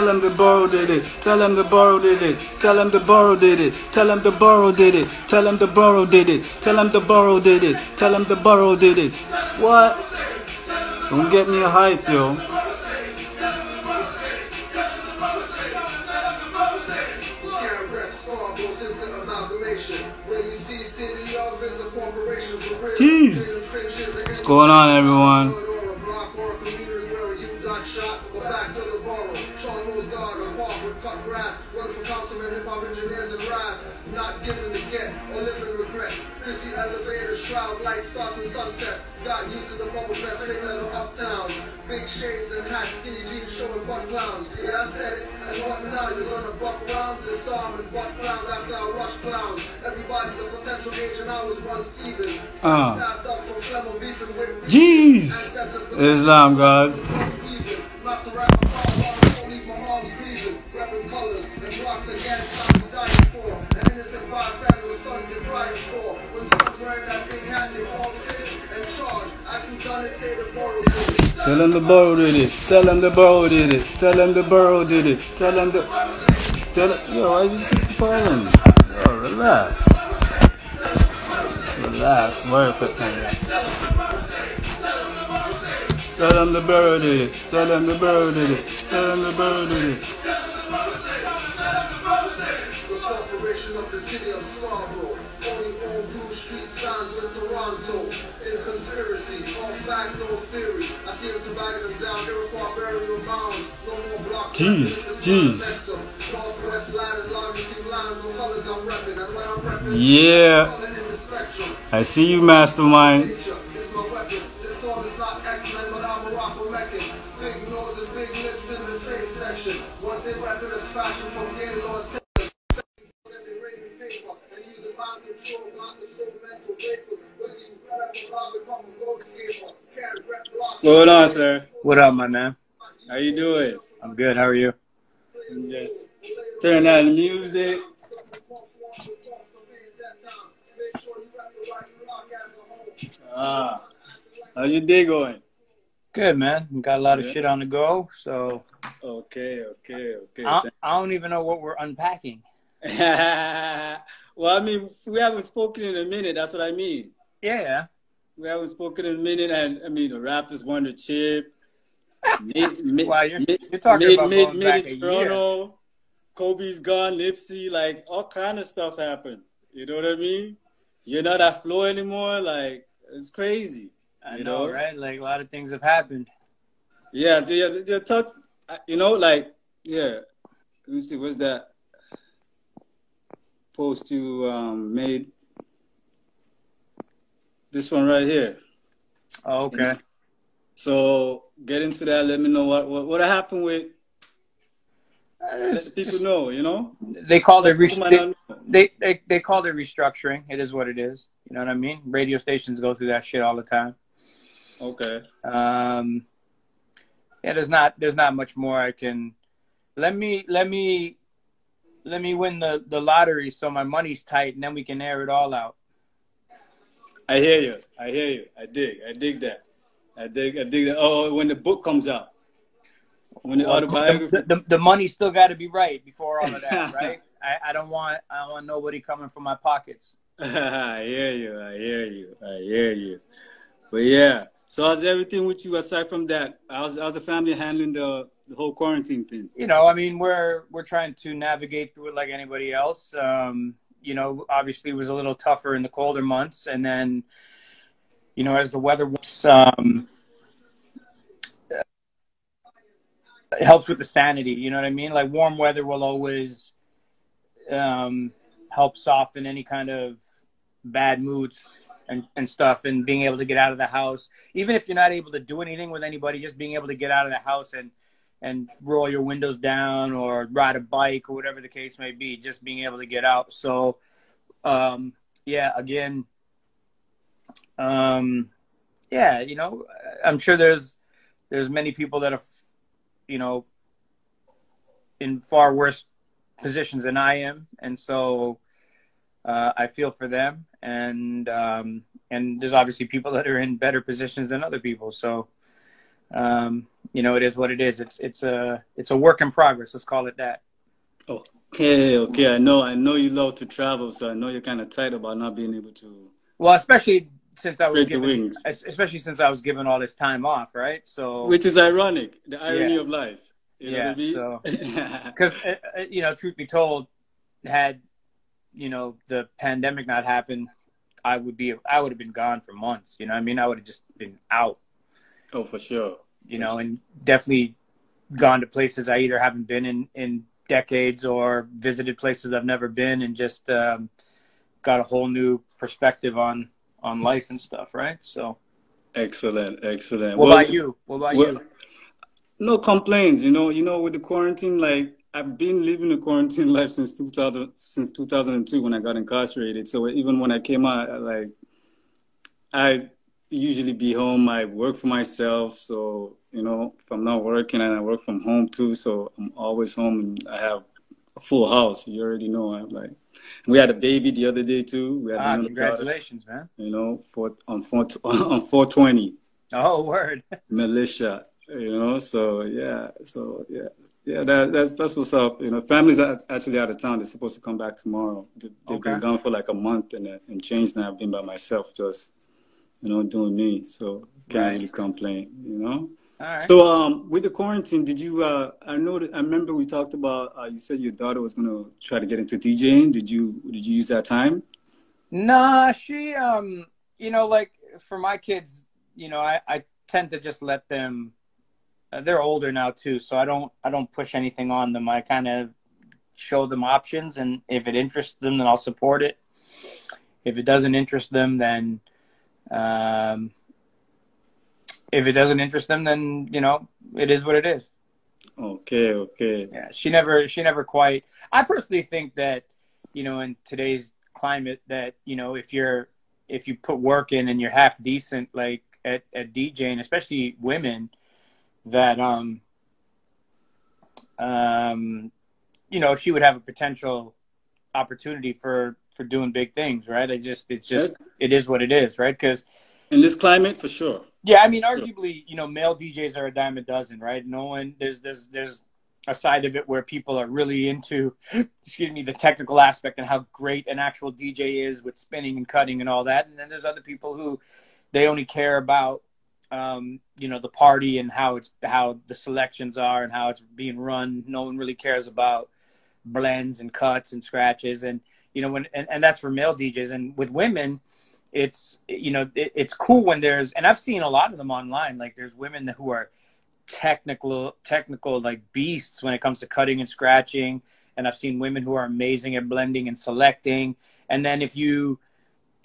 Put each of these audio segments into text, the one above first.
Tell him the Burrow did it. Tell him the Burrow did it. Tell him the Burrow did it. Tell him the Burrow did it. Tell him the Burrow did it. Tell him the Burrow did it. Tell him the Burrow did it. What? Don't get me a hype, yo. Jeez. What's going on, everyone? Got used to the bubble fest, fake leather uptowns, big shades and hats, skinny jeans showing butt clowns. Yeah, I said it, and what now? You're gonna buck rounds, this arm and butt clowns after I rush clowns. Everybody's a potential agent, I was once even. Snapped up from Clemo beefing with Jeez. Islam gods. Not to rap my father, don't leave my mom's breathing. Rapping colors and rocks against I'm dying for. An innocent bystander with sons and crying for. When someone's wearing that big hat, they call the kid and charge. Tell him the Burrow did it. Tell him the Burrow did it. Tell him the Burrow did it. Tell him the. Tell him. Yo, why is this keep falling? Yo, relax. Just relax. Work with me. Tell him the Burrow did it. Tell him the Burrow did it. Tell him the Burrow did it. The corporation of the city of Scarborough. Only all blue street signs with Toronto. In conspiracy, all fact, no theory. I see them dividing them down, Iroquois burial mounds. No more blocks. Jeez. Northwest line and longitude line, no colors I'm repping. And when I'm repping, yeah. I see you, Mastermind. It's my weapon. This storm is not X-Men, but I'm a Morocco Meccan. Big nose and big lips in the face section. One thing rapping is fashion from Gaylord. What's going on, sir? What up, my man? How you doing? I'm good. How are you? Just turn on the music. How's your day going? Good, man. We got a lot of shit on the go, so. Okay. I don't even know what we're unpacking. Well, I mean, we haven't spoken in a minute. That's what I mean. Yeah. We haven't spoken in a minute, and I mean, the Raptors won the chip. Wow, you're talking about going back a Toronto. year. Kobe's gone, Nipsey, like all kind of stuff happened. You know what I mean? You're not at floor anymore. Like it's crazy. I know, right? Like a lot of things have happened. Yeah, they're tough. You know, like yeah. Let me see. What's that post you made? This one right here. Oh, okay. So get into that. Let me know what happened with. Let people know, you know. They called it they called it restructuring. It is what it is. You know what I mean? Radio stations go through that shit all the time. Okay. Yeah, there's not much more I can. Let me win the lottery so my money's tight, and then we can air it all out. I hear you. I dig that. I dig that. Oh, when the book comes out. When the autobiography. The money still got to be right before all of that, right? I don't want nobody coming from my pockets. I hear you. But yeah. So how's everything with you aside from that? How's the family handling the whole quarantine thing? You know, I mean, we're trying to navigate through it like anybody else. You know, obviously it was a little tougher in the colder months, and then, you know, as the weather was, it helps with the sanity. You know what I mean? Like warm weather will always help soften any kind of bad moods and stuff, and being able to get out of the house, even if you're not able to do anything with anybody, just being able to get out of the house and roll your windows down or ride a bike or whatever the case may be, just being able to get out. So, yeah, again, yeah, you know, I'm sure there's many people that are, you know, in far worse positions than I am. And so, I feel for them, and there's obviously people that are in better positions than other people. So, You know, it is what it is. It's a work in progress. Let's call it that. Okay, okay. I know you love to travel, so I know you're kind of tight about not being able to Well, especially since I was spread your given, wings, especially since I was given all this time off, right? So which is ironic, the irony yeah, of life. You know what yeah. I mean? So because you know, truth be told, had you know the pandemic not happened, I would have been gone for months. You know what I mean? I would have just been out. Oh, for sure. You For know, sure. and definitely gone to places I either haven't been in decades or visited places I've never been, and just got a whole new perspective on life and stuff, right? So, Excellent, excellent. what about you? What about Well, you? no complaints. With the quarantine, like I've been living a quarantine life since 2002 when I got incarcerated. So even when I came out, I usually be home. I work for myself, so if I'm not working, and I work from home too, so I'm always home, and I have a full house. You already know. We had a baby the other day too. We had Ah, another daughter. congratulations, man. On 420 Oh, word. militia. So yeah. That's what's up. Families are actually out of town. They're supposed to come back tomorrow. They've Okay. been gone for like a month and change now. I've been by myself, just doing me. So can't Right. really complain. All right. So with the quarantine, did you? I remember we talked about. You said your daughter was gonna try to get into DJing. Did you use that time? Nah, she you know, like for my kids, you know, I tend to just let them. They're older now too, so I don't push anything on them. I kind of show them options, and if it interests them, then I'll support it. If it doesn't interest them, then um, if it doesn't interest them, then it is what it is. Okay, okay. Yeah, she never quite. I personally think that in today's climate, that if you put work in and you're half decent, like at DJing, especially women, that she would have a potential opportunity for doing big things, right? It is what it is, right? Because In this climate, for sure. yeah, I mean, Sure. arguably, male DJs are a dime a dozen, right? No one there's a side of it where people are really into, excuse me, the technical aspect and how great an actual DJ is with spinning and cutting and all that, and then there's other people who they only care about the party and how the selections are and how it's being run. No one really cares about blends and cuts and scratches, and that's for male DJs. And with women, it's cool when and I've seen a lot of them online. Like there's women who are technical like beasts when it comes to cutting and scratching, and I've seen women who are amazing at blending and selecting. And then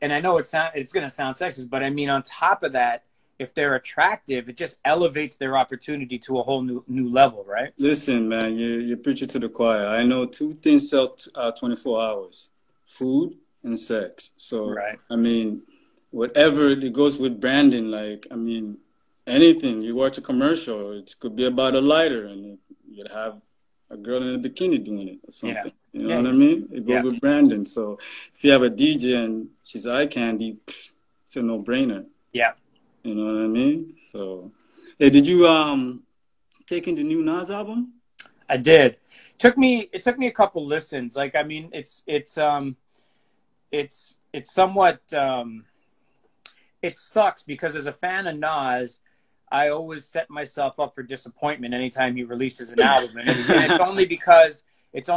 and I know it's going to sound sexist, but I mean, on top of that, if they're attractive, it just elevates their opportunity to a whole new level, right? Listen, man, you're preaching to the choir. I know two things sell 24 hours: food and sex. So, Right. I mean, whatever it goes with branding, like, I mean, anything. You watch a commercial, it could be about a lighter, and you'd have a girl in a bikini doing it or Yeah. something. You know Yeah. what I mean? It goes Yeah. with branding. So, if you have a DJ and she's eye candy, it's a no-brainer. Yeah. You know what I mean? So, hey, did you take in the new Nas album? I did. It took me a couple listens. Like, I mean, it's somewhat it sucks because as a fan of Nas, I always set myself up for disappointment anytime he releases an album, and it's only because it's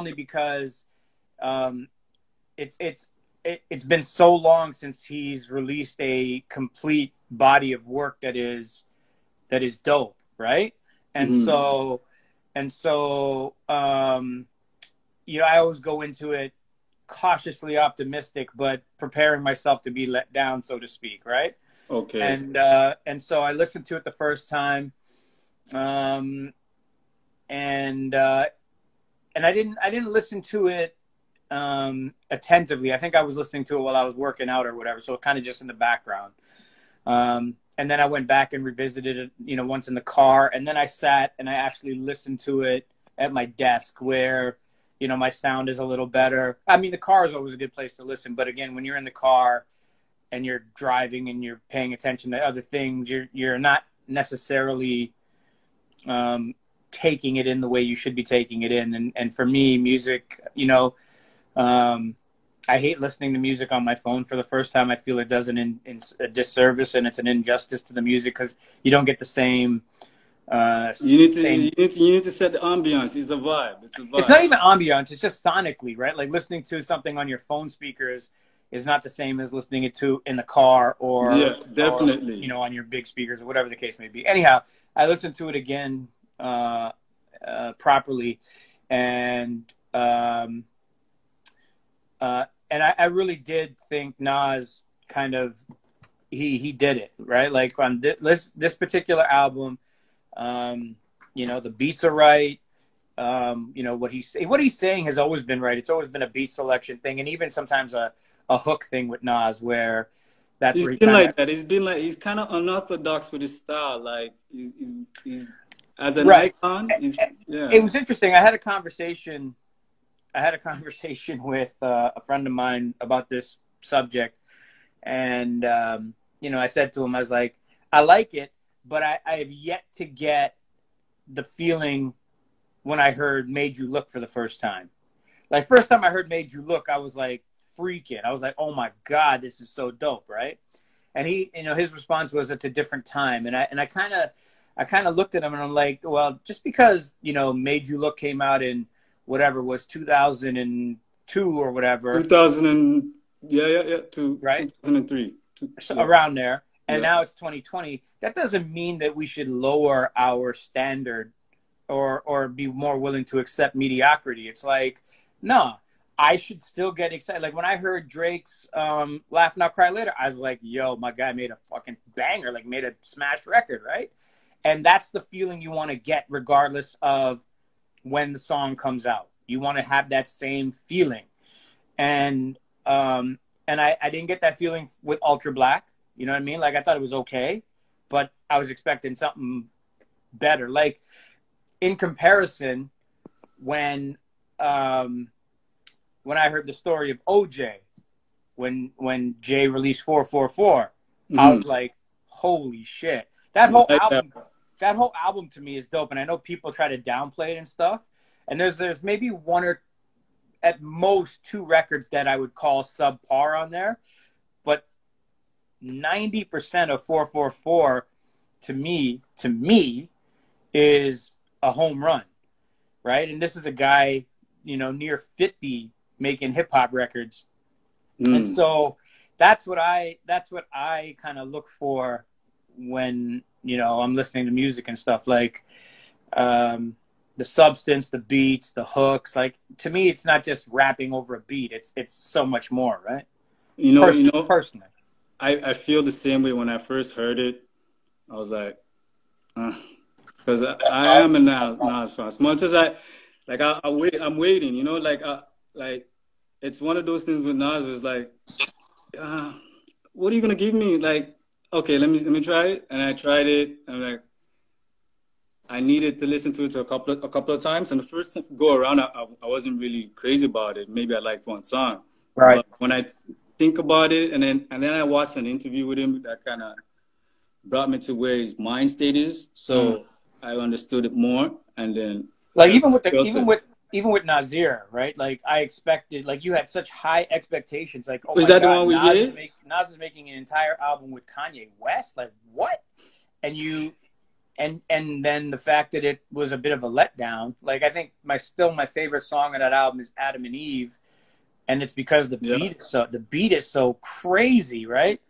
been so long since he's released a complete body of work that is dope, right? And Mhm. so I always go into it cautiously optimistic, but preparing myself to be let down, so to speak, right? Okay. And so I listened to it the first time, and I didn't listen to it attentively. I think I was listening to it while I was working out or whatever, so kind of just in the background. And then I went back and revisited it, once in the car, and then I sat and I actually listened to it at my desk where, my sound is a little better. I mean, the car is always a good place to listen, but again, when you're in the car and you're driving and you're paying attention to other things, you're not necessarily taking it in the way you should be taking it in. And for me, music, you know, I hate listening to music on my phone for the first time. I feel it does a disservice, and it's an injustice to the music because you don't get the same. You need to set the ambiance. It's a vibe. It's a vibe. It's not even ambiance. It's just sonically, right? Like listening to something on your phone speakers is not the same as listening it to in the car or, yeah, definitely. or, you know, on your big speakers or whatever the case may be. Anyhow, I listened to it again properly, and I really did think Nas kind of he did it right. Like on this particular album, you know, the beats are right. You know what he's saying has always been right. It's always been a beat selection thing, and even sometimes a hook thing with Nas where that's he's where been like that. He's kind of unorthodox with his style. Like he's as an icon. Yeah. It was interesting. I had a conversation with a friend of mine about this subject, and you know, I said to him, I was like, I like it, but I have yet to get the feeling when I heard "Made You Look" for the first time. Like first time I heard "Made You Look," I was like freaking. I was like, oh my God, this is so dope, right? And he, you know, his response was, it's a different time. And I kind of looked at him and I'm like, well, just because, you know, "Made You Look" came out in whatever was 2002 or whatever. 2000 right? 2003. Around there. And now it's 2020. That doesn't mean that we should lower our standard or be more willing to accept mediocrity. It's like, no, I should still get excited. Like when I heard Drake's Laugh Now Cry Later, I was like, yo, my guy made a fucking banger, like made a smash record, right? And that's the feeling you want to get regardless of when the song comes out. You want to have that same feeling. And I didn't get that feeling with Ultra Black. You know what I mean? Like I thought it was okay, but I was expecting something better. Like in comparison, when I heard the story of OJ, when Jay released 444, I was like, holy shit. That whole album to me is dope. And I know people try to downplay it and stuff. And there's maybe one or at most two records that I would call subpar on there. But 90% of 444 to me is a home run, right? And this is a guy, you know, near 50 making hip hop records. And so that's what I kind of look for when, you know, I'm listening to music and stuff, like the substance, the beats, the hooks. Like to me, it's not just rapping over a beat. It's so much more, right? Personally. I feel the same way when I first heard it. I was like, because I am a Nas fan. As much as I'm waiting, you know, like it's one of those things with Nas was like, what are you gonna give me? Like, okay, let me try it, and I tried it. And I'm like, I needed to listen to it a couple of times, and the first go around, I wasn't really crazy about it. Maybe I liked one song, right? But when I think about it, and then I watched an interview with him that kind of brought me to where his mind state is. So I understood it more, and then like even with Nasir, right? Like I expected, like you had such high expectations. Like, oh was my that God, the one we did? Nas is making an entire album with Kanye West. Like what? And then the fact that it was a bit of a letdown. Like I think my favorite song on that album is Adam and Eve, and it's because the beat is so crazy, right?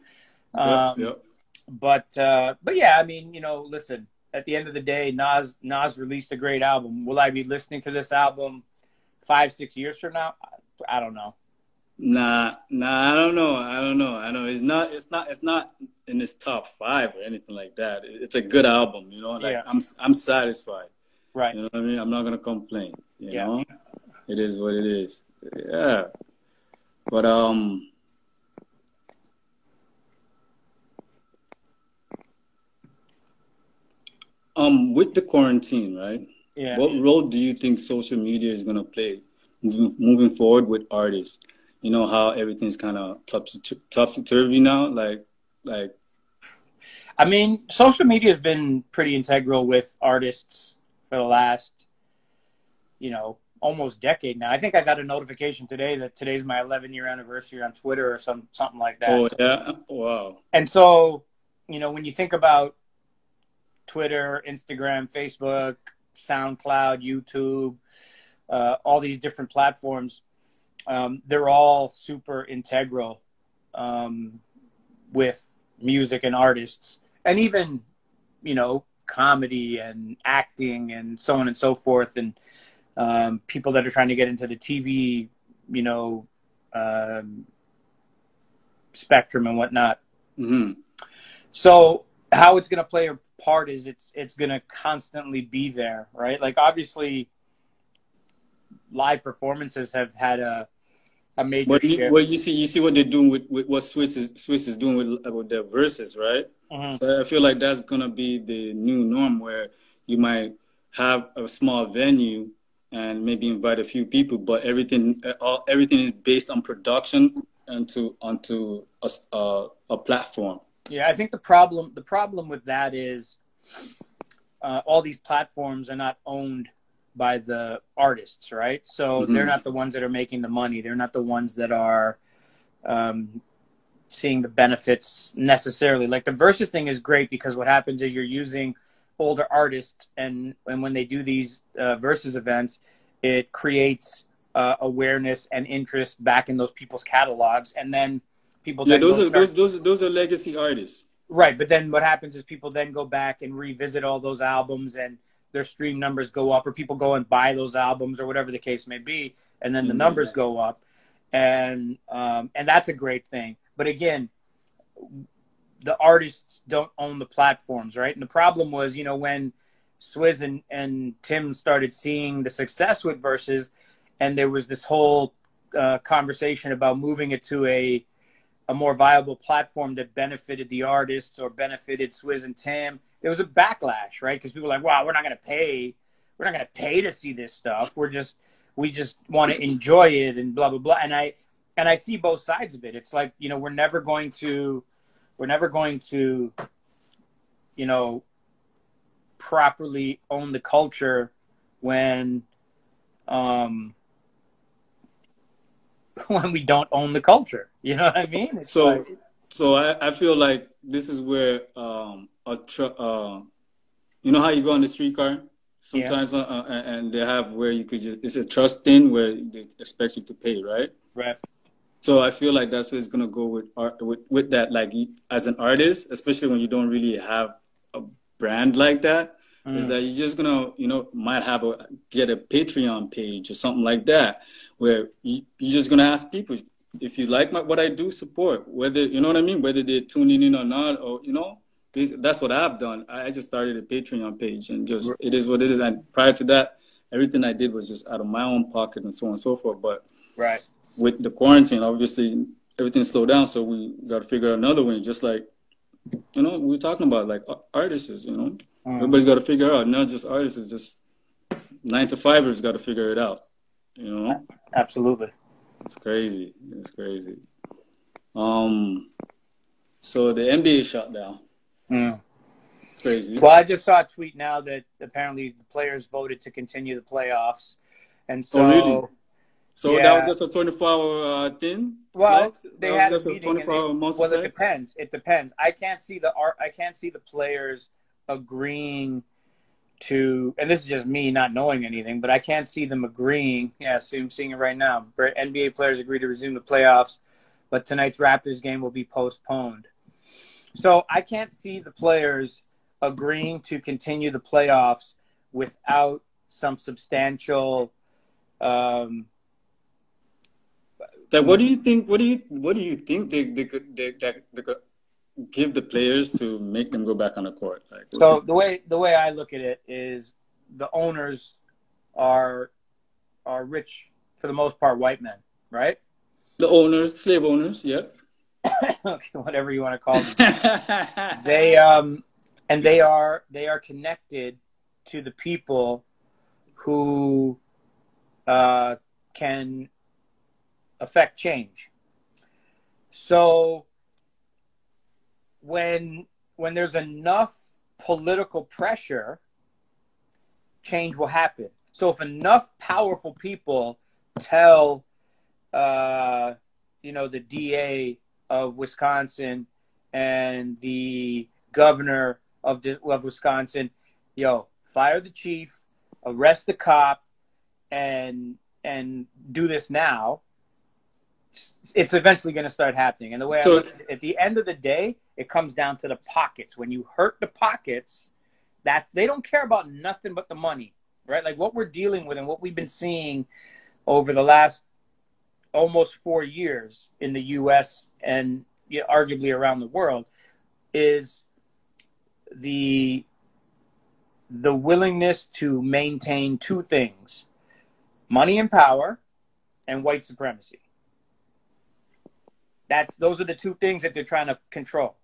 But yeah, I mean, you know, listen. At the end of the day, Nas released a great album. Will I be listening to this album 5-6 years from now? I don't know. Nah, I don't know. I know it's not in this top 5 or anything like that. It's a good album, you know. Like I'm satisfied. Right. You know what I mean? I'm not gonna complain. You know, it is what it is. Yeah. But with the quarantine, right? Yeah. What role do you think social media is gonna play moving forward with artists? You know how everything's kind of topsy-turvy now. Like, I mean, social media has been pretty integral with artists for the last, almost decade now. I think I got a notification today that today's my 11-year anniversary on Twitter or something like that. Oh, yeah? Wow. And so, when you think about Twitter, Instagram, Facebook, SoundCloud, YouTube, all these different platforms, they're all super integral with music and artists, and even, comedy and acting and so on and so forth, and people that are trying to get into the TV, spectrum and whatnot. Mm-hmm. So how it's going to play a part is it's going to constantly be there, right? Like, obviously, live performances have had a major shift. Well, you see what they're doing with what Swiss is doing with their verses, right? Mm-hmm. So I feel like that's gonna be the new norm, where you might have a small venue and maybe invite a few people, but everything is based on production onto a platform. Yeah, I think the problem with that is all these platforms are not owned by the artists, right? So Mm-hmm. they're not the ones that are making the money. They're not the ones that are seeing the benefits necessarily. Like, the Versus thing is great because what happens is you're using older artists, and when they do these Versus events, it creates awareness and interest back in those people's catalogs, and then people. Yeah, those are legacy artists. Right, but then what happens is people then go back and revisit all those albums, and their stream numbers go up, or people go and buy those albums, or whatever the case may be, and then the numbers go up, and that's a great thing. But again, the artists don't own the platforms, right? And the problem was, when Swizz and Tim started seeing the success with Versus, and there was this whole conversation about moving it to a more viable platform that benefited the artists or benefited Swizz and Tim. There was a backlash, right? Because people were like, wow, we're not going to pay to see this stuff. We just want to enjoy it and blah, blah, blah. And I see both sides of it. It's like, we're never going to, properly own the culture when we don't own the culture. You know what I mean? It's so I feel like this is where you know how you go on the streetcar sometimes, and they have where you could it's a trust thing where they expect you to pay, right? Right. So I feel like that's where it's gonna go with that. Like, as an artist, especially when you don't really have a brand like that, is that you're just gonna might get a Patreon page or something like that, where you're just gonna ask people, if you like what I do, support, whether what I mean, whether they're tuning in or not, or that's what I've done. I just started a Patreon page, and just it is what it is. And prior to that, everything I did was just out of my own pocket and so on and so forth. But right, with the quarantine, obviously everything slowed down, so we got to figure out another way. Just like we were talking about, like artists, everybody's got to figure out. Not just artists, it's just 9-to-5ers got to figure it out. Absolutely. It's crazy. It's crazy. So the NBA shut down. It's crazy. Well, I just saw a tweet now that apparently the players voted to continue the playoffs, and so. Oh, really? So yeah. That was just a 24-hour thing. Well, they had just a a meeting. 24-hour month. Well, it depends. It depends. I can't see the players agreeing to, and this is just me not knowing anything, but I can't see them agreeing. Yeah, so I'm seeing it right now. NBA players agree to resume the playoffs, but tonight's Raptors game will be postponed. So I can't see the players agreeing to continue the playoffs without some substantial. What do you think? What do you think they could give the players to make them go back on the court? Like, so the way I look at it is the owners are rich, for the most part, white men, right? The owners, slave owners, yep. Okay, whatever you want to call them. They are connected to the people who can affect change. So when when there's enough political pressure, change will happen. So if enough powerful people tell, the DA of Wisconsin and the governor of Wisconsin, fire the chief, arrest the cop, and do this now, it's eventually going to start happening. And the way I look at the end of the day, it comes down to the pockets. When you hurt the pockets, that they don't care about nothing but the money, right? Like what we're dealing with and what we've been seeing over the last almost 4 years in the U.S. and arguably around the world is the willingness to maintain two things: money and power and white supremacy. Those are the two things that they're trying to control,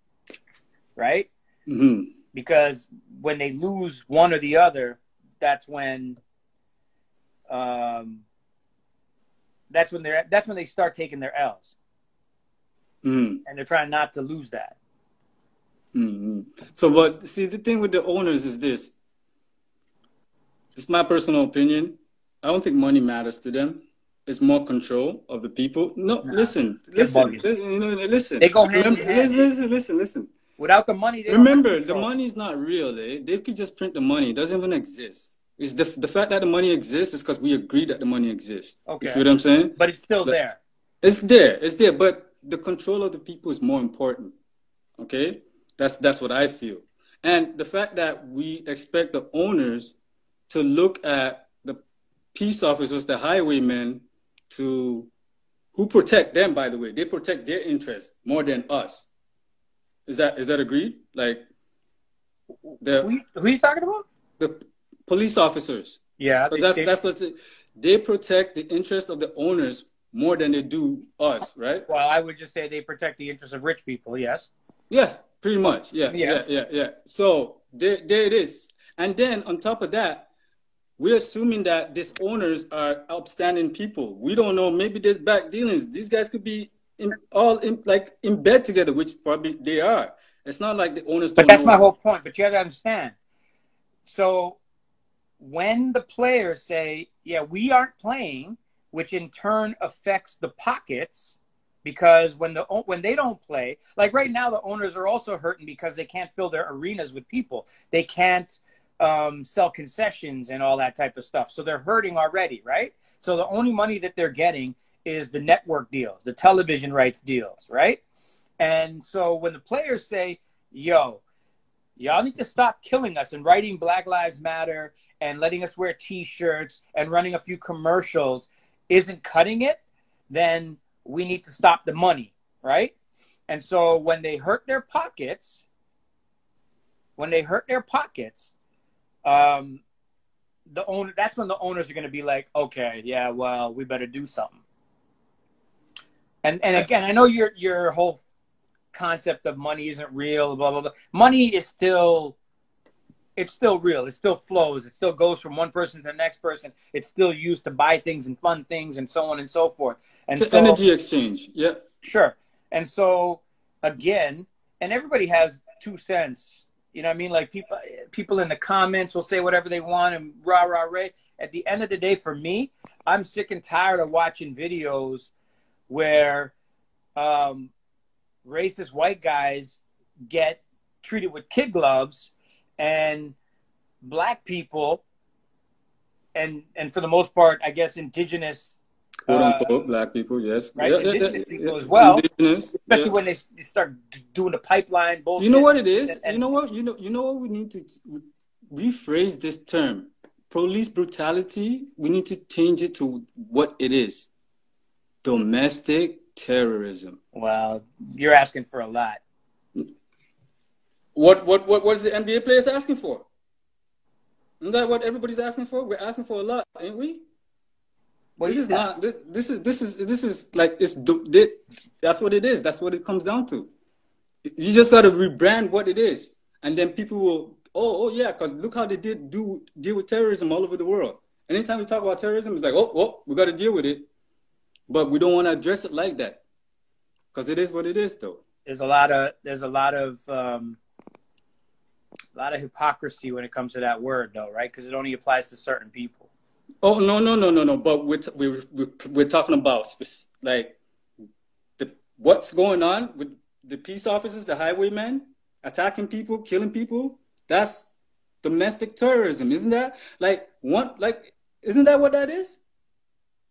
right? Mm-hmm. Because when they lose one or the other, that's when they start taking their L's. Mm-hmm. And they're trying not to lose that. Mm-hmm. So, but see, the thing with the owners is this. It's my personal opinion. I don't think money matters to them. It's more control of the people. No, listen. Listen. They go hand in hand. Listen. Without the money, they remember, the money is not real. They could just print the money. It doesn't even exist. It's the fact that the money exists is because we agree that the money exists. Okay. You feel what I'm saying? But it's still there. It's there. But the control of the people is more important. Okay? That's what I feel. And the fact that we expect the owners to look at the peace officers, the highwaymen, who protect them, by the way. They protect their interests more than us. Is that agreed? Like who are you talking about? The police officers. Yeah. They protect the interest of the owners more than they do us, right? Well, I would just say they protect the interests of rich people, yes. Yeah, pretty much. Yeah. So there it is. And then on top of that, we're assuming that these owners are upstanding people. We don't know. Maybe there's back dealings. These guys could be in bed together, which probably they are. It's not like the owners don't know. But that's my whole point. But you have to understand. So when the players say, yeah, we aren't playing, which in turn affects the pockets, because when they don't play, like right now, the owners are also hurting because they can't fill their arenas with people. They can't sell concessions and all that type of stuff. So they're hurting already, right? So the only money that they're getting is the network deals, the television rights deals, right? And so when the players say, yo, y'all need to stop killing us and writing Black Lives Matter and letting us wear T-shirts and running a few commercials isn't cutting it, then we need to stop the money, right? And so when they hurt their pockets, that's when the owners are going to be like, okay, yeah, well, we better do something. And again, I know your whole concept of money isn't real, blah, blah, blah. Money is still real. It still flows. It still goes from one person to the next person. It's still used to buy things and fund things and so on and so forth. And it's energy exchange. Yeah. Sure. And so again, and everybody has 2 cents. You know what I mean? Like people in the comments will say whatever they want and rah, rah, rah. At the end of the day, for me, I'm sick and tired of watching videos where racist white guys get treated with kid gloves and black people and for the most part, I guess, indigenous quote unquote black people, yes, right, indigenous people as well, especially when they start doing the pipeline bullshit. You know what it is? You know what we need to rephrase this term, police brutality. We need to change it to what it is: domestic terrorism. Well, you're asking for a lot. What's the NBA players asking for? Isn't that what everybody's asking for? We're asking for a lot, ain't we? Well, this is like that's what it is. That's what it comes down to. You just got to rebrand what it is, and then people will oh yeah, because look how they deal with terrorism all over the world. Anytime we talk about terrorism, it's like oh we got to deal with it, but we don't want to address it like that because it is what it is, though. There's a lot of lot of hypocrisy when it comes to that word, though, right? Because it only applies to certain people. Oh, no. But we're talking about like what's going on with the peace officers, the highwaymen attacking people, killing people. That's domestic terrorism, isn't that? Isn't that what that is?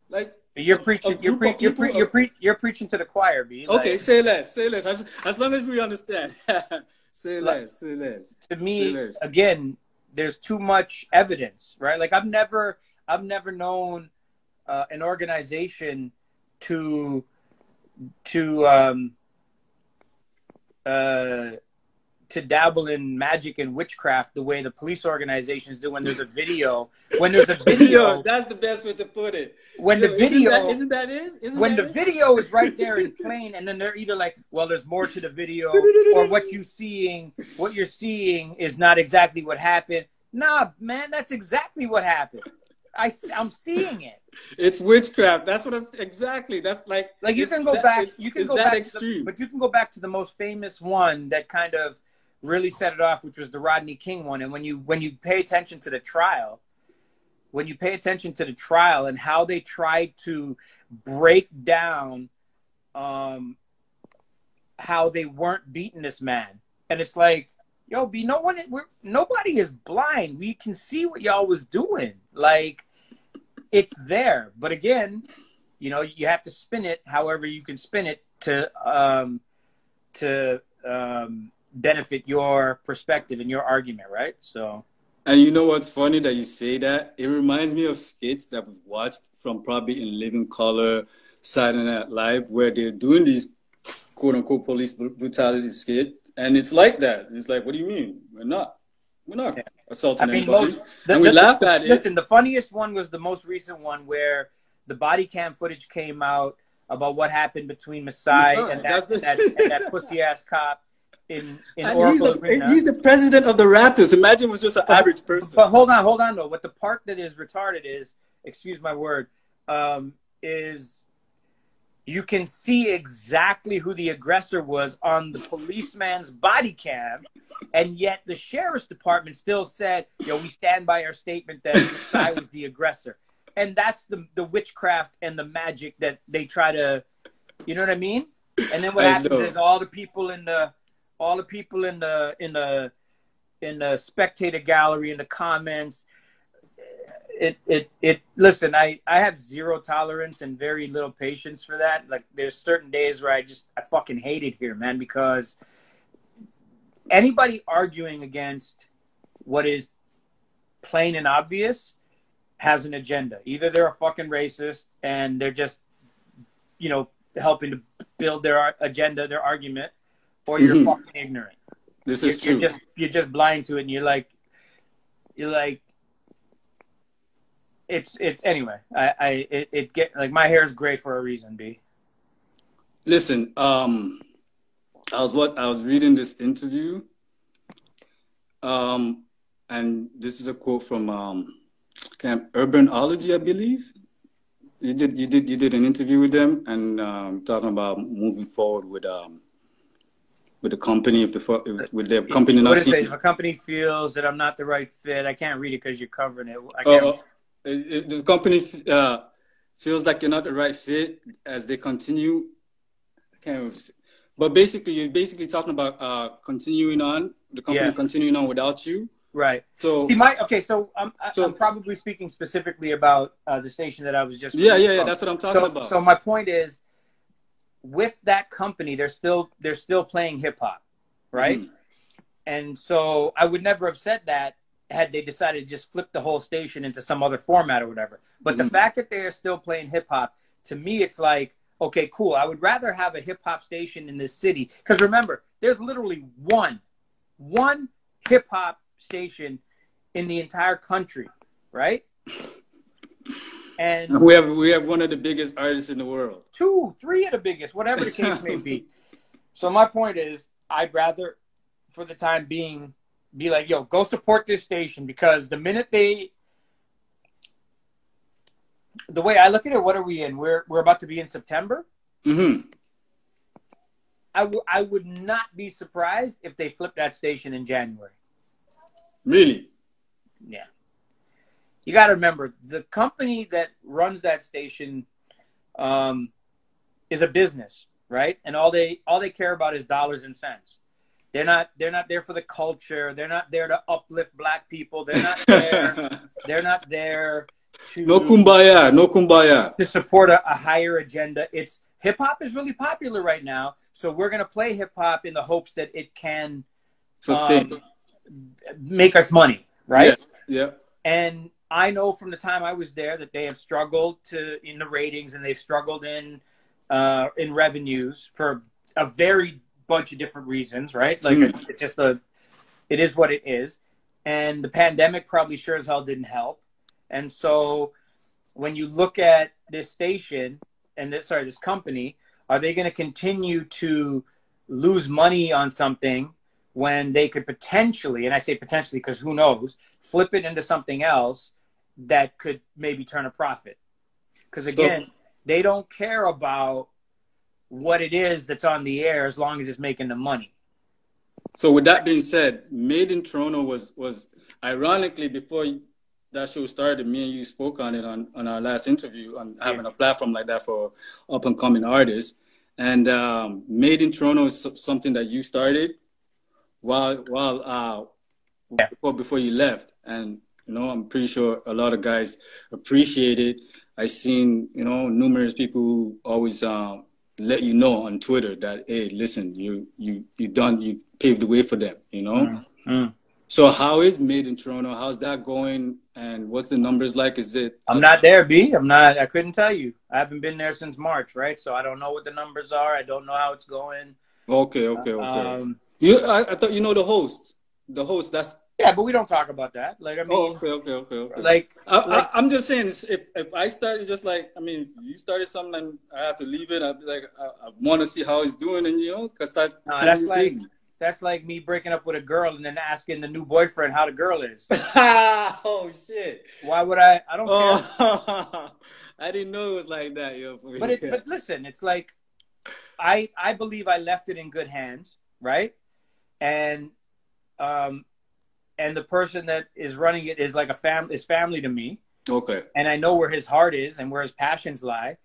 Like you're preaching, you're preaching to the choir, B. Okay, like, say less. As long as we understand. Say less. To me, again, there's too much evidence, right? Like I've never known an organization to dabble in magic and witchcraft the way the police organizations do when there's a video. When there's a video, that's the best way to put it. When the video isn't that it? When the video is right there in plain, and then they're either like, well, there's more to the video, or what you're seeing is not exactly what happened. Nah, man, that's exactly what happened. I'm seeing it. It's witchcraft. That's what I'm exactly. That's like you can go back. You can go back extreme. But you can go back to the most famous one that kind of really set it off, which was the Rodney King one. And when you pay attention to the trial, and how they tried to break down how they weren't beating this man, and it's like, yo, B, nobody is blind. We can see what y'all was doing. Like, it's there. But again, you have to spin it however you can spin it to benefit your perspective and your argument, right? So. And you know what's funny that you say that? It reminds me of skits that we've watched from probably In Living Color, Saturday Night Live, where they're doing these quote-unquote police brutality skit. And it's like that. It's like, what do you mean? We're not assaulting anybody. And we laugh at it. Listen, the funniest one was the most recent one where the body cam footage came out about what happened between Masai and that pussy-ass cop in Oracle Arena. He's the president of the Raptors. Imagine it was just an average person. But hold on, though. What the part that is retarded is, excuse my word, is you can see exactly who the aggressor was on the policeman's body cam, and yet the sheriff's department still said, yo, we stand by our statement that Masai was the aggressor. And that's the witchcraft and the magic that they try to, you know what I mean? And then what happens is all the people in the spectator gallery, in the comments, listen, I have zero tolerance and very little patience for that. Like, there's certain days where I fucking hate it here, man, because anybody arguing against what is plain and obvious has an agenda. Either they're a fucking racist and they're just, helping to build their agenda, their argument, or you're fucking ignorant. This is true. You're just blind to it, and you're like, it's anyway. It get like my hair is gray for a reason, B. Listen, I was reading this interview, and this is a quote from Urbanology, I believe. You did an interview with them, and talking about moving forward with the company, with their company. What is it? If a company feels that I'm not the right fit, I can't read it because you're covering it. The company feels like you're not the right fit as they continue. I can't remember. But basically, you're talking about continuing on, the company continuing on without you. Right. So I'm probably speaking specifically about the station that I was just. Yeah. That's what I'm talking about. So my point is, with that company, they're still playing hip hop, right? Mm-hmm. And so I would never have said that had they decided to just flip the whole station into some other format or whatever. But the fact that they are still playing hip hop, to me, it's like, okay, cool. I would rather have a hip hop station in this city. Because remember, there's literally one hip hop station in the entire country, right? And we have one of the biggest artists in the world. 2, 3 of the biggest, whatever the case may be. So my point is, I'd rather, for the time being, be like, yo, go support this station, because the minute the way I look at it, what are we in? We're about to be in September. Mm-hmm. I would not be surprised if they flip that station in January. Really? Yeah. You got to remember, the company that runs that station is a business, right? And all they care about is dollars and cents. They're not there for the culture. They're not there to uplift black people. They're not there. They're not there to No kumbaya, no kumbaya. to support a higher agenda. It's hip hop is really popular right now, so we're gonna play hip hop in the hopes that it can Sustain. make us money, right? Yeah. And I know from the time I was there that they have struggled in the ratings, and they've struggled in revenues for a very bunch of different reasons, right? Like it's just it is what it is. And the pandemic probably sure as hell didn't help. And so when you look at this station and this company, are they going to continue to lose money on something when they could potentially, and I say potentially because who knows, flip it into something else that could maybe turn a profit? Because again, they don't care about what it is that's on the air as long as it's making the money. So with that being said, Made in Toronto was ironically, before that show started, me and you spoke on it on our last interview on having a platform like that for up and coming artists. And Made in Toronto is something that you started before you left. And you know, I'm pretty sure a lot of guys appreciate it. I've seen, you know, numerous people who always let you know on Twitter that, hey, listen, you paved the way for them, you know? So how is Made in Toronto? How's that going? And what's the numbers like? Is it? I'm not there, B. I couldn't tell you. I haven't been there since March, right? So I don't know what the numbers are. I don't know how it's going. Okay. I thought you know the host. The host, that's... Yeah, but we don't talk about that. Like, I mean... Okay. Like, I'm just saying, if I started just like, I mean, if you started something and I have to leave it, I'd be like, I want to see how it's doing, and, you know, because that's like me breaking up with a girl and then asking the new boyfriend how the girl is. Oh, shit. Why would I? I don't care. I didn't know it was like that, yo. But listen, it's like, I believe I left it in good hands, right? And the person that is running it is like is family to me. Okay. And I know where his heart is and where his passions lie.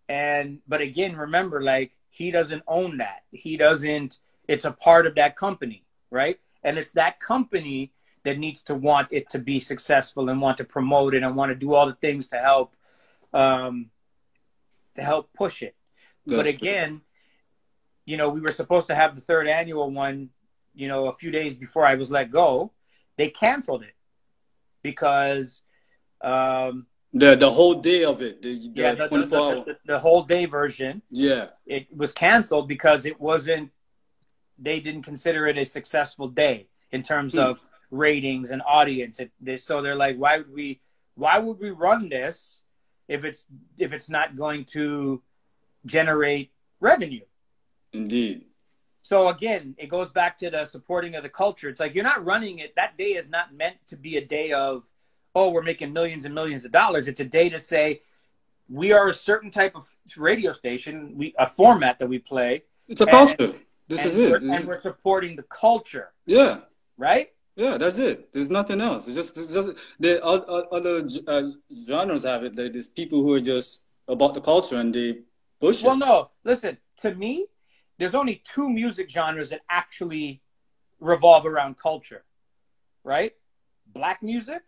But again, remember, like, he doesn't own that. It's a part of that company, right? And it's that company that needs to want it to be successful and want to promote it and want to do all the things to help push it. But again, you know, we were supposed to have the 3rd annual one, you know, a few days before I was let go. They canceled it because the whole day of it, the whole day version. Yeah, it was canceled because they didn't consider it a successful day in terms of ratings and audience. So they're like, why would we run this if it's not going to generate revenue? Indeed. So again, it goes back to the supporting of the culture. It's like, you're not running it. That day is not meant to be a day of, oh, we're making millions and millions of dollars. It's a day to say, we are a certain type of radio station, a format that we play. It's a culture. This is it. And we're supporting the culture. Yeah. Right? Yeah, that's it. There's nothing else. It's just the other genres have it. There's people who are just about the culture and they push it. Well, no. Listen, to me, there's only 2 music genres that actually revolve around culture, right? Black music,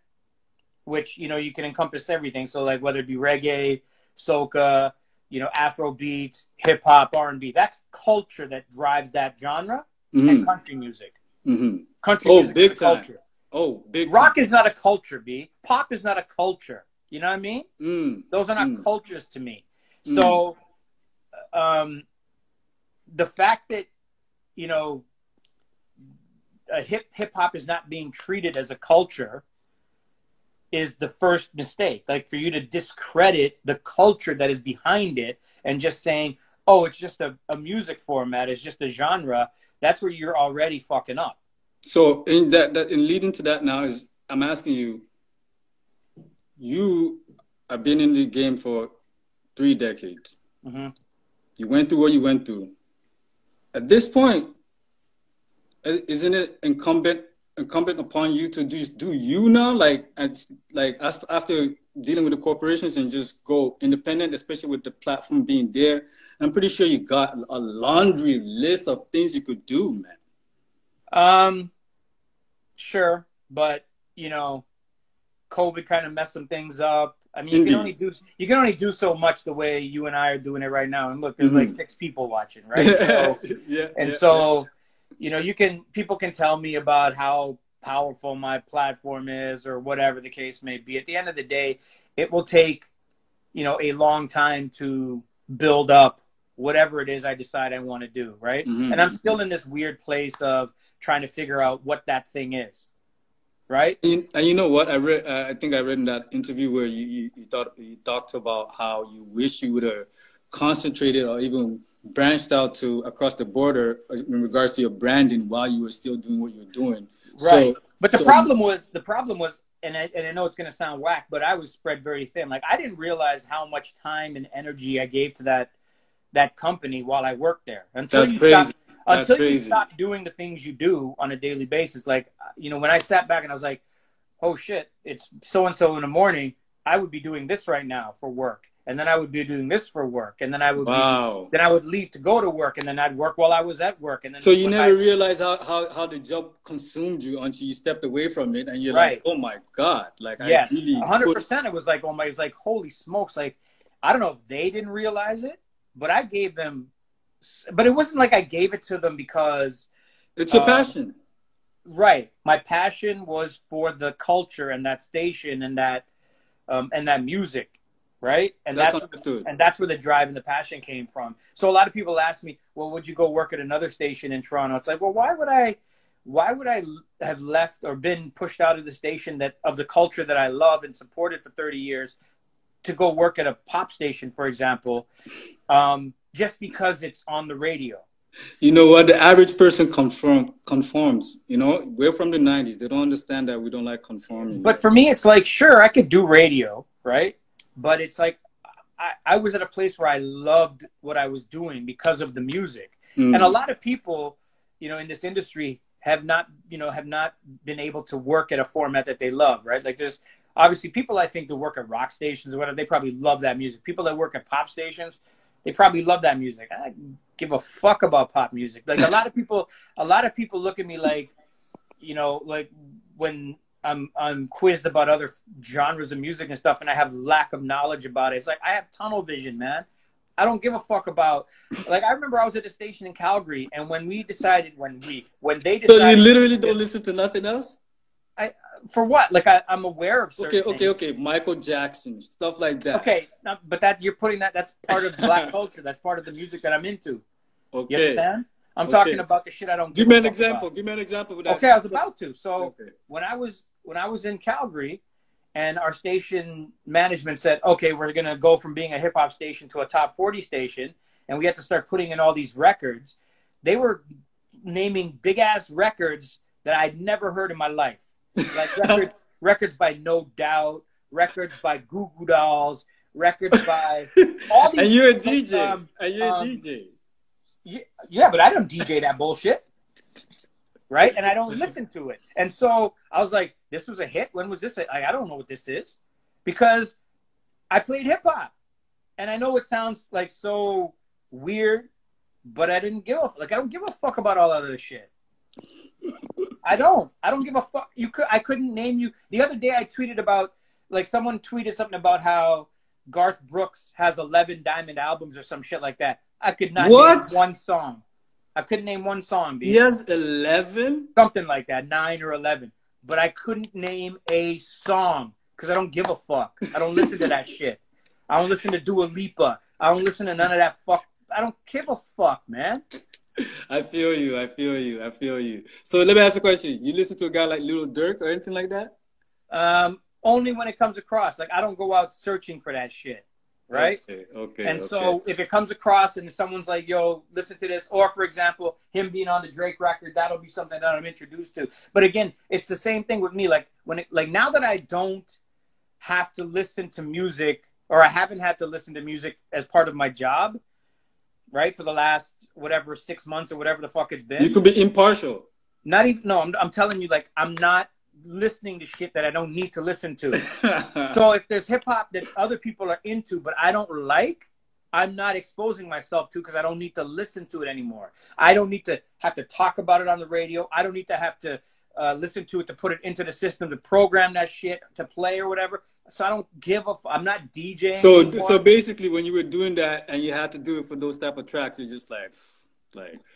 which, you know, you can encompass everything. So, like, whether it be reggae, soca, you know, Afro beats, hip hop, R&B, that's culture that drives that genre. And country music. Country music is a culture. Big rock is not a culture, B. Pop is not a culture. You know what I mean? Those are not cultures to me. So, the fact that, you know, hip hop is not being treated as a culture is the first mistake. Like, for you to discredit the culture that is behind it and just saying, oh, it's just a music format, it's just a genre, that's where you're already fucking up. So in leading to that now is, I'm asking you have been in the game for 3 decades. You went through what you went through. At this point, isn't it incumbent incumbent upon you to just do you now, like after dealing with the corporations and just go independent, especially with the platform being there. I'm pretty sure you got a laundry list of things you could do, man. Sure, but you know, COVID kind of messed some things up. I mean, you can only do so much the way you and I are doing it right now. And look, there's like 6 people watching, right? So, you know, people can tell me about how powerful my platform is or whatever the case may be. At the end of the day, it will take, you know, a long time to build up whatever it is I decide I want to do, right? And I'm still in this weird place of trying to figure out what that thing is, right? And you know what? I think I read in that interview where you talked about how you wish you would have concentrated or even branched out to across the border in regards to your branding while you were still doing what you're doing. Right. So, but the problem was, and I know it's going to sound whack, but I was spread very thin. Like, I didn't realize how much time and energy I gave to that company while I worked there until you stop doing the things you do on a daily basis. Like, you know, when I sat back and I was like, oh shit, it's so-and-so in the morning, I would be doing this right now for work. And then I would be doing this for work. And then I would leave to go to work, and then I'd work while I was at work. And then so you never realized how the job consumed you until you stepped away from it, and you're like, oh my God. Like, yes, 100%. It was like, it was like, holy smokes. Like, I don't know if they didn't realize it, but I gave them, but it wasn't like I gave it to them because it's your passion. Right. My passion was for the culture and that station and that music. Right. And that's where the drive and the passion came from. So a lot of people ask me, well, would you go work at another station in Toronto? It's like, well, why would I have left or been pushed out of the station of the culture that I love and supported for 30 years to go work at a pop station, for example, just because it's on the radio? You know what? The average person conforms. You know, we're from the 90s. They don't understand that we don't like conforming. But for me, it's like, sure, I could do radio, right? But it's like I was at a place where I loved what I was doing because of the music. And a lot of people, you know, in this industry have not been able to work at a format that they love, right? Like, there's obviously people I think that work at rock stations or whatever, they probably love that music. People that work at pop stations, they probably love that music. I give a fuck about pop music. Like, a lot of people look at me like, you know, like when I'm quizzed about other genres of music and stuff, and I have lack of knowledge about it. It's like, I have tunnel vision, man. I don't give a fuck about, like, I remember I was at a station in Calgary, and when they decided. So you literally don't listen to nothing else? For what? Like, I'm aware of certain things. Okay. Michael Jackson, stuff like that. Okay, but that's part of Black culture. That's part of the music that I'm into. Okay. You understand? I'm talking about the shit I don't give me an example. Give me an example. Okay, I was about to. So when I was in Calgary, and our station management said, okay, we're going to go from being a hip hop station to a top 40 station, and we had to start putting in all these records. They were naming big ass records that I'd never heard in my life. Like records by No Doubt, records by Goo Goo Dolls, records by all these. And you're a DJ. Yeah, but I don't DJ that bullshit. Right? And I don't listen to it. And so I was like, this was a hit? When was this? I don't know what this is. Because I played hip hop. And I know it sounds like so weird, but I didn't give a fuck. Like, I don't give a fuck about all that other shit. I don't give a fuck. I couldn't name you. The other day I tweeted about, like, someone tweeted something about how Garth Brooks has 11 diamond albums or some shit like that. I could not name one song. I couldn't name one song. He has 11? Something like that, 9 or 11. But I couldn't name a song because I don't give a fuck. I don't listen to that shit. I don't listen to Dua Lipa. I don't listen to none of that fuck. I don't give a fuck, man. I feel you. So let me ask you a question. You listen to a guy like Lil Durk or anything like that? Only when it comes across. Like, I don't go out searching for that shit. Right? Okay. So if it comes across and someone's like, yo, listen to this, or for example, him being on the Drake record, that'll be something that I'm introduced to. But again, it's the same thing with me. Like, now that I don't have to listen to music, or I haven't had to listen to music as part of my job, right, for the last, 6 months or whatever the fuck it's been. You could be impartial. Not even, no, I'm telling you, like, I'm not listening to shit that I don't need to listen to. So if there's hip hop that other people are into, but I don't like, I'm not exposing myself to because I don't need to listen to it anymore. I don't need to have to talk about it on the radio. I don't need to have to listen to it to put it into the system to program that shit to play or whatever. So I don't give a. I'm not DJing. So basically, when you were doing that and you had to do it for those type of tracks, you're just like.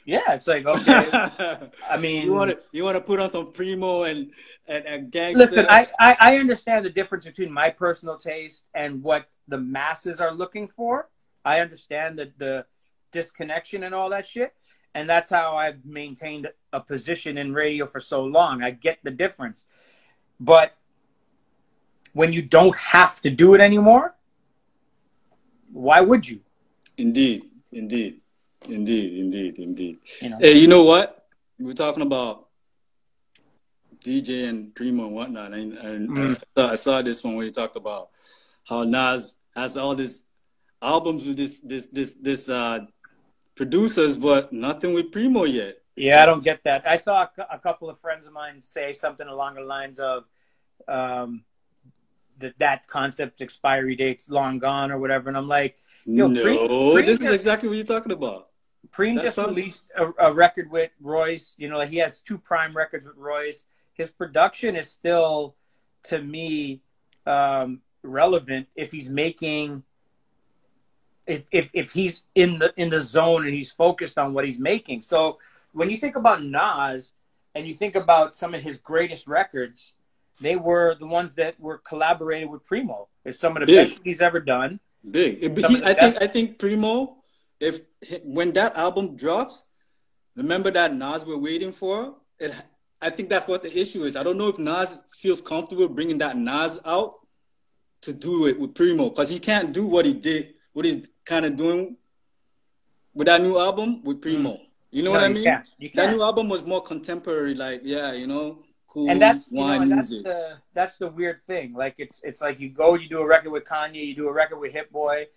Yeah, it's like, okay. I mean, you want to put on some Primo and Gangsta. Listen, I understand the difference between my personal taste and what the masses are looking for. I understand the disconnection and all that shit, and that's how I've maintained a position in radio for so long. I get the difference, but when you don't have to do it anymore, why would you? Indeed. You know? Hey, you know what? We're talking about DJ and Primo and whatnot, and I saw this one where you talked about how Nas has all these albums with this producers, but nothing with Primo yet. Yeah, I don't get that. I saw a couple of friends of mine say something along the lines of that concept expiry date's long gone or whatever, and I'm like, yo, no, this is exactly what you're talking about. Preem just released a record with Royce. You know, like he has 2 Prime records with Royce. His production is still, to me, relevant if he's making, if he's in the zone and he's focused on what he's making. So when you think about Nas and you think about some of his greatest records, they were the ones that were collaborated with Primo. It's some of the best he's ever done. I think Primo. When that album drops, remember that Nas we're waiting for? I think that's what the issue is. I don't know if Nas feels comfortable bringing that Nas out to do it with Primo, because he can't do what he did, what he's kind of doing with that new album with Primo. You know what I mean? You can't. That new album was more contemporary, like, you know, cool. And that's, music. That's the weird thing. Like, it's like you do a record with Kanye, you do a record with Hit Boy,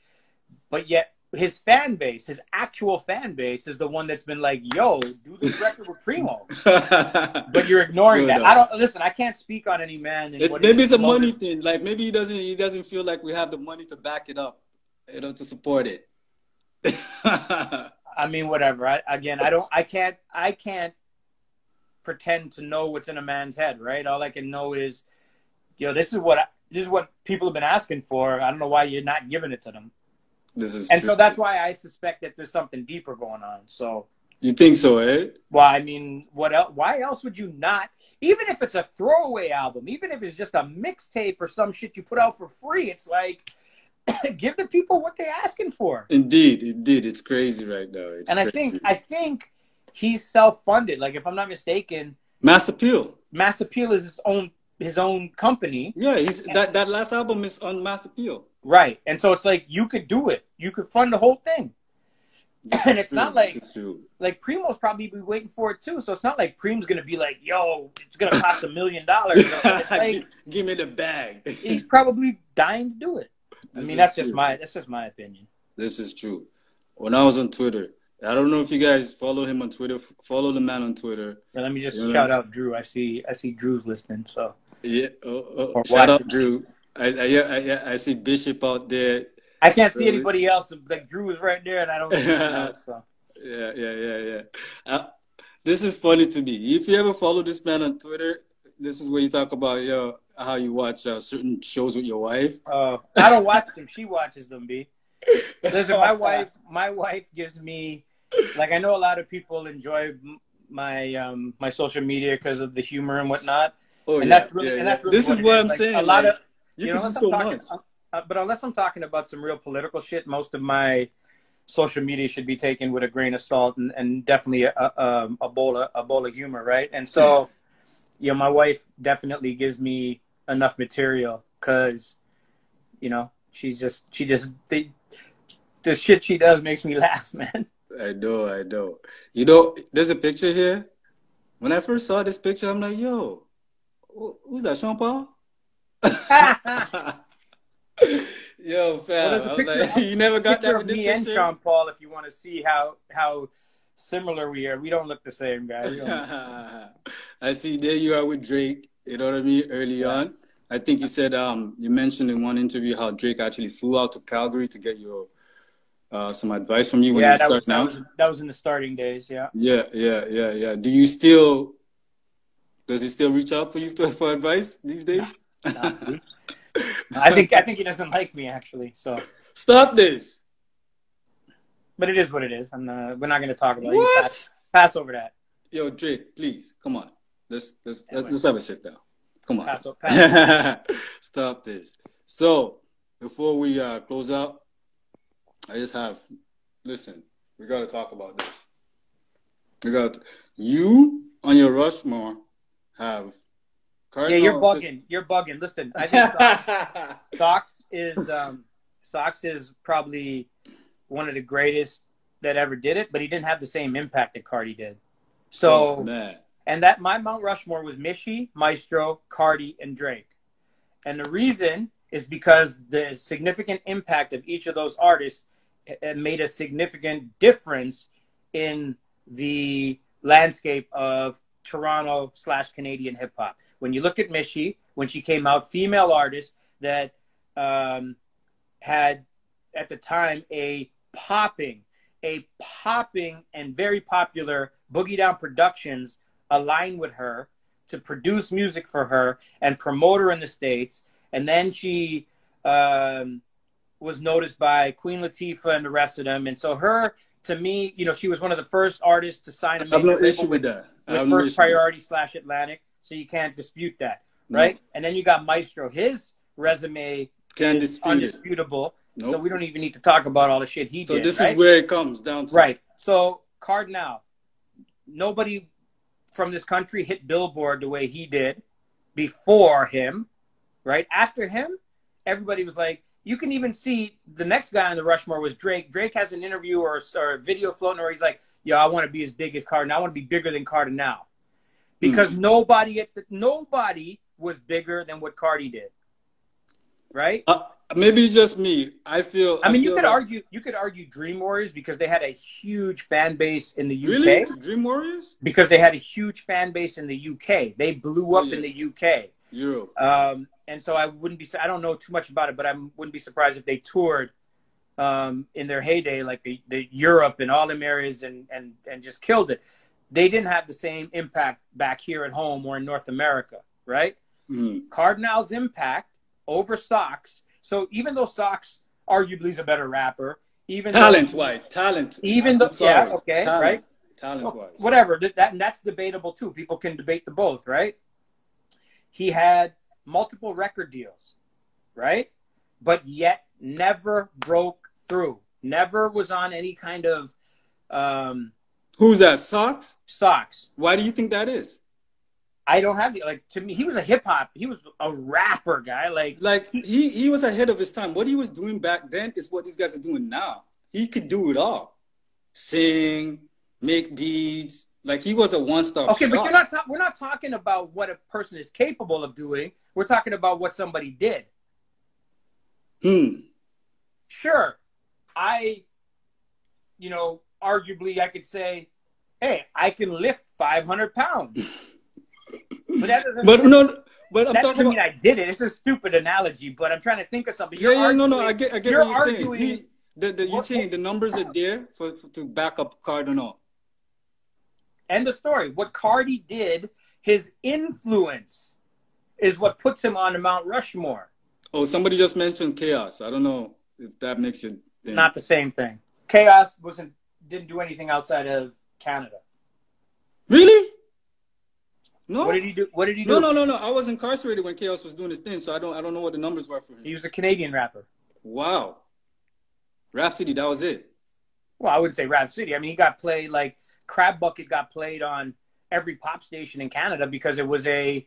but yet his fan base, his actual fan base, is the one that's been like, yo, do this record with Primo. But you're ignoring that. I can't speak on any man. Maybe it's a money thing. Like, maybe he doesn't feel like we have the money to back it up, you know, to support it. I mean, whatever. I can't pretend to know what's in a man's head, right? All I can know is, yo, this is what people have been asking for. I don't know why you're not giving it to them. So that's why I suspect that there's something deeper going on. So you think so, eh? Well, I mean, what else? Why else would you not? Even if it's a throwaway album, even if it's just a mixtape or some shit you put out for free, it's like, give the people what they're asking for. Indeed, it's crazy right now. I think he's self-funded. Like, if I'm not mistaken, Mass Appeal is his own company. Yeah, that last album is on Mass Appeal. Right. And so it's like, you could do it. You could fund the whole thing. And it's not like Primo's probably be waiting for it too. So it's not like Preem's going to be like, yo, it's going to cost $1 million. It's like, give me the bag. He's probably dying to do it. That's just my opinion. This is true. When I was on Twitter, I don't know if you guys follow him on Twitter. Follow the man on Twitter. Yeah, let me just shout out Drew. I see Drew's listening. So yeah, shout out Drew. I see Bishop out there. I can't see anybody else. Like, Drew is right there, and I don't see anyone else. So. Yeah. This is funny to me. If you ever follow this man on Twitter, this is where you talk about how you watch certain shows with your wife. I don't watch them. She watches them, B. Listen, my wife gives me, like, I know a lot of people enjoy my my social media because of the humor and whatnot. That's really this is what I'm saying. A lot of you can do so much. But unless I'm talking about some real political shit, most of my social media should be taken with a grain of salt and definitely a bowl of humor, right? And so, my wife definitely gives me enough material because, the shit she does makes me laugh, man. I know. There's a picture here. When I first saw this picture, I'm like, yo, who's that, Sean Paul? Yo, fam. You never got that with this me picture? And Sean Paul, if you want to see how similar we are. We don't look the same, guys. I see there you are with Drake, you know what I mean, early on. I think you said, you mentioned in one interview how Drake actually flew out to Calgary to get your some advice from you when you start now. That was in the starting days, yeah. Yeah. Does he still reach out for you for advice these days? Nah, I think he doesn't like me, actually. So stop this. But it is what it is. We're not going to talk about what? it. Pass over that. Yo, Drake, please, come on. Let's have a sit down. Come on. Pass over. Stop this. So before we close out, listen, we got to talk about this. You on your Rushmore have Cardinal. Yeah, you're bugging. Listen, I think Sox is probably one of the greatest that ever did it, but he didn't have the same impact that Cardi did. So, and that my Mount Rushmore was Michie, Maestro, Cardi, and Drake. And the reason is because the significant impact of each of those artists made a significant difference in the landscape of Toronto/Canadian hip hop. When you look at Michie, when she came out, female artist that had at the time a popping and very popular Boogie Down Productions aligned with her to produce music for her and promote her in the States. And then she was noticed by Queen Latifah and the rest of them. And so her, to me, she was one of the first artists to sign a major label issue with that. With First Priority /Atlantic. So you can't dispute that, right? No. And then you got Maestro. His resume is undisputable. Nope. So we don't even need to talk about all the shit he did. So this is where it comes down to. Right. So Cardinal, nobody from this country hit Billboard the way he did before him, right? After him, everybody was like, you can even see the next guy on the Rushmore was Drake. Drake has an interview or a video floating where he's like, yo, I want to be as big as Cardinal. I want to be bigger than Cardinal. Because nobody was bigger than what Cardi did. Right? Maybe it's just me. You could argue Dream Warriors because they had a huge fan base in the UK. Really? Dream Warriors? Because they had a huge fan base in the UK. They blew up in the UK. Europe. And so I don't know too much about it, but I wouldn't be surprised if they toured in their heyday, like the Europe and all them areas and just killed it. They didn't have the same impact back here at home or in North America, right? Mm. Cardinal's impact over Sox. So even though Sox arguably is a better rapper, talent-wise, right? Talent-wise, whatever. That's debatable too. People can debate the both, right? He had multiple record deals, right? But yet never broke through. Never was on any kind of. Who's that? Sox? Sox. Why do you think that is? I don't have to me, he was a hip hop. He was a rapper guy. Like he was ahead of his time. What he was doing back then is what these guys are doing now. He could do it all. Sing, make beats. Like he was a one-stop shop. Okay, but we're not talking about what a person is capable of doing. We're talking about what somebody did. Sure. Arguably I could say, hey, I can lift 500 pounds. But that doesn't I'm talking mean I did it. It's a stupid analogy, but I'm trying to think of something. I get what you're saying. You're saying the numbers are there to back up Cardinal. End of story. What Cardi did, his influence is what puts him on the Mount Rushmore. Oh, somebody just mentioned Chaos. I don't know if that makes you think. Not the same thing. Chaos didn't do anything outside of Canada. Really? No. What did he do? No. I was incarcerated when Chaos was doing his thing, so I don't know what the numbers were for him. He was a Canadian rapper. Wow. Rhapsody, that was it. Well, I wouldn't say Rhapsody. I mean, he got played like Crab Bucket got played on every pop station in Canada because it was a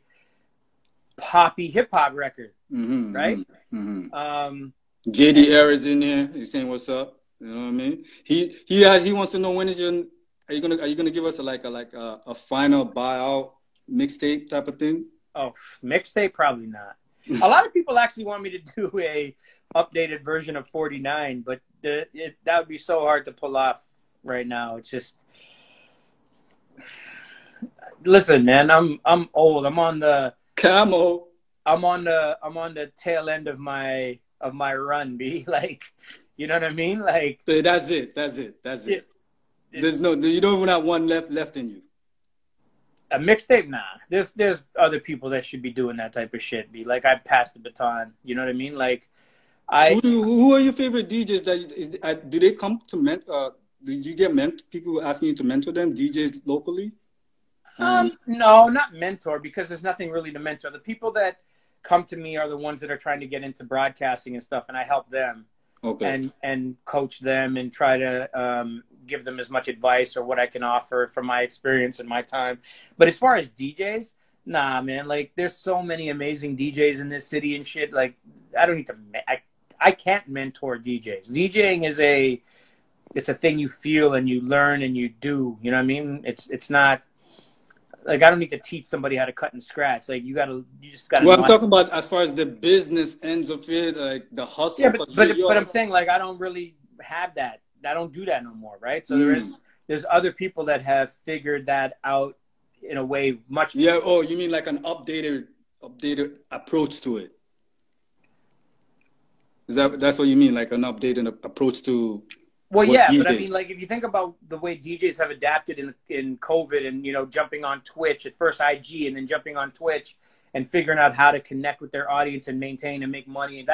poppy hip hop record, right? Mm-hmm. JD Era's in here. He's saying what's up. You know what I mean? He wants to know when is your. Are you gonna give us a final buyout mixtape type of thing? Oh, mixtape probably not. A lot of people actually want me to do a updated version of 49, but that would be so hard to pull off right now. It's just Listen, man, I'm old. Camo. I'm on the tail end of my run, B. Like, you know what I mean? Like, So that's it. That's it. That's it. it's You don't even have one left in you. a mixtape. Nah, there's other people that should be doing that type of shit. B. Like, I passed the baton. You know what I mean? Like, Who are your favorite DJs do they come to did you get people asking you to mentor them, DJs locally? No, not mentor, because there's nothing really to mentor. The people that come to me are the ones that are trying to get into broadcasting and stuff, and I help them. Okay. And coach them and try to give them as much advice or what I can offer from my experience and my time. But as far as DJs, nah, man, like there's so many amazing DJs in this city and shit. Like I don't need to, I can't mentor DJs. DJing is it's a thing you feel and you learn and you do, you know what I mean? It's not, like, I don't need to teach somebody how to cut and scratch. Like, you just gotta. Well, I'm talking about as far as the business ends of it, like the hustle. Yeah, but I'm saying, like, I don't really have that. I don't do that no more, right? So there's other people that have figured that out in a way much. Yeah. Oh, you mean like an updated approach to it? That's what you mean, like an updated approach to? Well, yeah, but I mean, like, if you think about the way DJs have adapted in COVID and, you know, jumping on Twitch, at first IG and then jumping on Twitch and figuring out how to connect with their audience and maintain and make money. And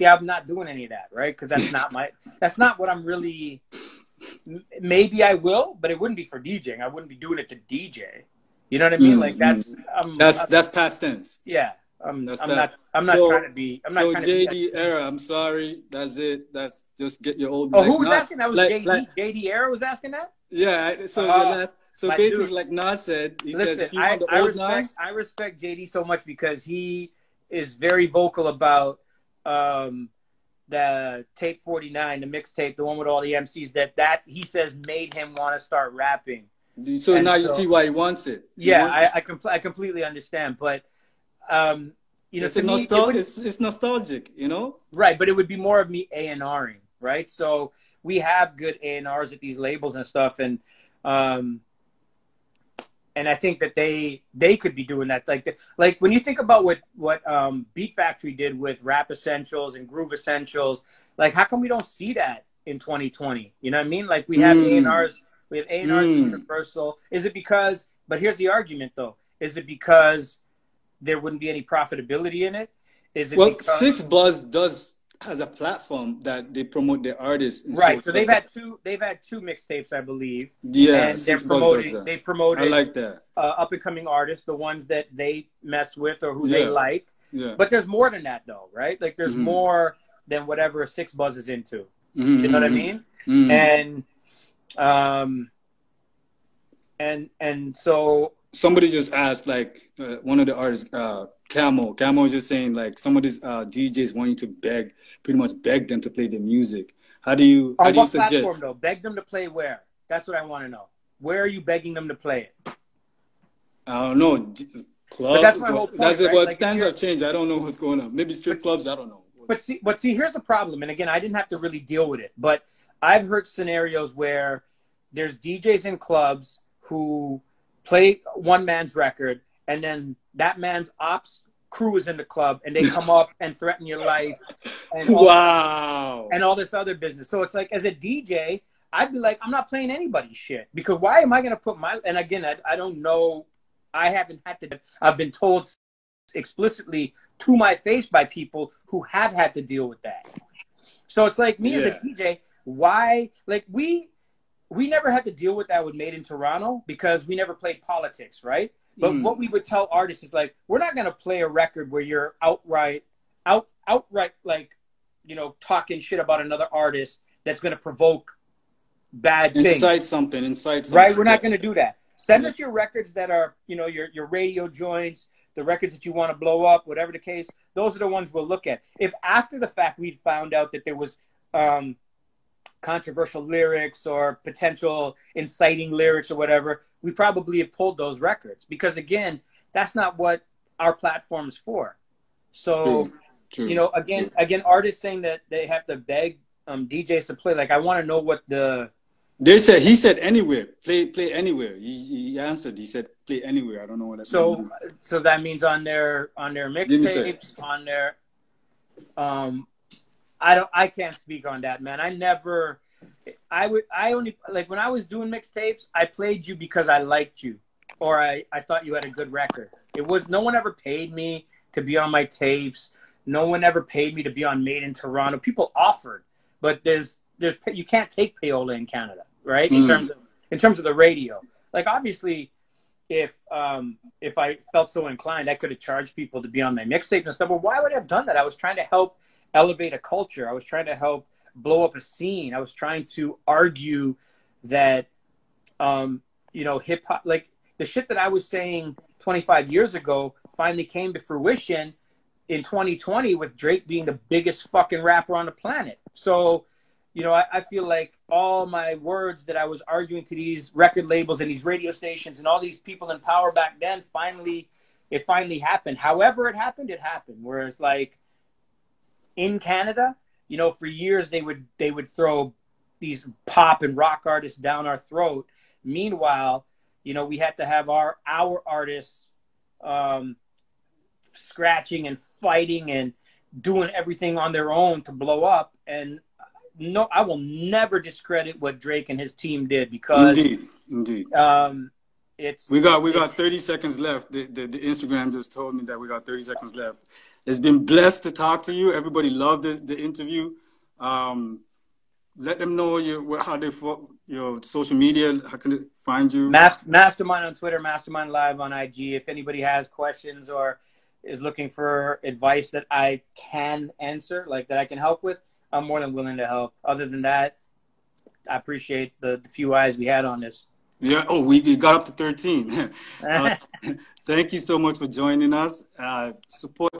I'm not doing any of that, right? Because that's not what I'm really, maybe I will, but it wouldn't be for DJing. I wouldn't be doing it to DJ. You know what I mean? Like that's past tense. Yeah. I'm not trying to be. JD Era, I'm sorry. That's it. That's just get your old. Oh, who was asking? That was JD. JD Era was asking that. Yeah. So basically, like Nas said, listen, I respect JD so much because he is very vocal about the Tape 49, the mixtape, the one with all the MCs that he says made him want to start rapping. So now you see why he wants it. I completely understand, but. You know, it's nostalgic, you know? Right, but it would be more of me A&Ring, right? So we have good A&Rs at these labels and stuff, and I think that they could be doing that. Like when you think about what Beat Factory did with Rap Essentials and Groove Essentials, like how come we don't see that in 2020? You know what I mean? Like we have A&Rs, Universal. Is it because? But here's the argument, though. Is it because there wouldn't be any profitability in it? Is it because... Six Buzz has a platform that they promote their artists. Right. So they've had two mixtapes, I believe. Yeah. And they promoted I like that. Up and coming artists, the ones that they mess with or who they like. Yeah. But there's more than that, though, right? Like there's more than whatever Six Buzz is into. You know what I mean? And so somebody just asked, like, one of the artists, Camo was just saying, like, some of these DJs want you to pretty much beg them to play their music. How do you suggest? Platform, though? Beg them to play where? That's what I want to know. Where are you begging them to play it? I don't know. Clubs. But that's my whole point, That's right? Well, like times have changed. I don't know what's going on. Maybe strip clubs. I don't know. But see, here's the problem. And again, I didn't have to really deal with it. But I've heard scenarios where there's DJs in clubs who play one man's record, and then that man's ops crew is in the club, and they come up and threaten your life, and all this other business. So it's like, as a DJ, I'd be like, I'm not playing anybody's shit, because why am I going to put my? And again, I don't know. I haven't had to. I've been told explicitly to my face by people who have had to deal with that. So it's like me as a DJ. Why? Like we never had to deal with that with Made in Toronto because we never played politics, right? But what we would tell artists is like, we're not going to play a record where you're outright, like, you know, talking shit about another artist that's going to provoke bad things. Incite something. Right? We're not going to do that. Send us your records that are, you know, your radio joints, the records that you want to blow up, whatever the case. Those are the ones we'll look at. If after the fact we'd found out that there was controversial lyrics or potential inciting lyrics or whatever, we probably have pulled those records, because again, that's not what our platform's for. So, True. You know, again, artists saying that they have to beg DJs to play. Like, I want to know what the He said anywhere. Play anywhere. He answered. He said play anywhere. I don't know what that means. So that means on their mixtapes, on their I can't speak on that, man. I only, like, when I was doing mixtapes, I played you because I liked you, or I thought you had a good record. No one ever paid me to be on my tapes. No one ever paid me to be on Made in Toronto. People offered, but you can't take payola in Canada, right? In terms of the radio. Like, obviously, if I felt so inclined, I could have charged people to be on my mixtapes and stuff. But why would I have done that? I was trying to help elevate a culture. I was trying to help blow up a scene. I was trying to argue that, hip hop, like the shit that I was saying 25 years ago finally came to fruition in 2020 with Drake being the biggest fucking rapper on the planet. So, I feel like all my words that I was arguing to these record labels and these radio stations and all these people in power back then, it finally happened. However it happened, Whereas, like, in Canada, for years they would throw these pop and rock artists down our throat. Meanwhile, we had to have our artists scratching and fighting and doing everything on their own to blow up. And no, I will never discredit what Drake and his team did, because indeed. We got 30 seconds left. The Instagram just told me that we got 30 seconds left. It's been blessed to talk to you. Everybody loved the interview. Let them know your social media. How can they find you? Mastermind on Twitter, Mastermind Live on IG. If anybody has questions or is looking for advice that I can answer, like that I can help with, I'm more than willing to help. Other than that, I appreciate the few eyes we had on this. Yeah. Oh, we got up to 13. Thank you so much for joining us. Support.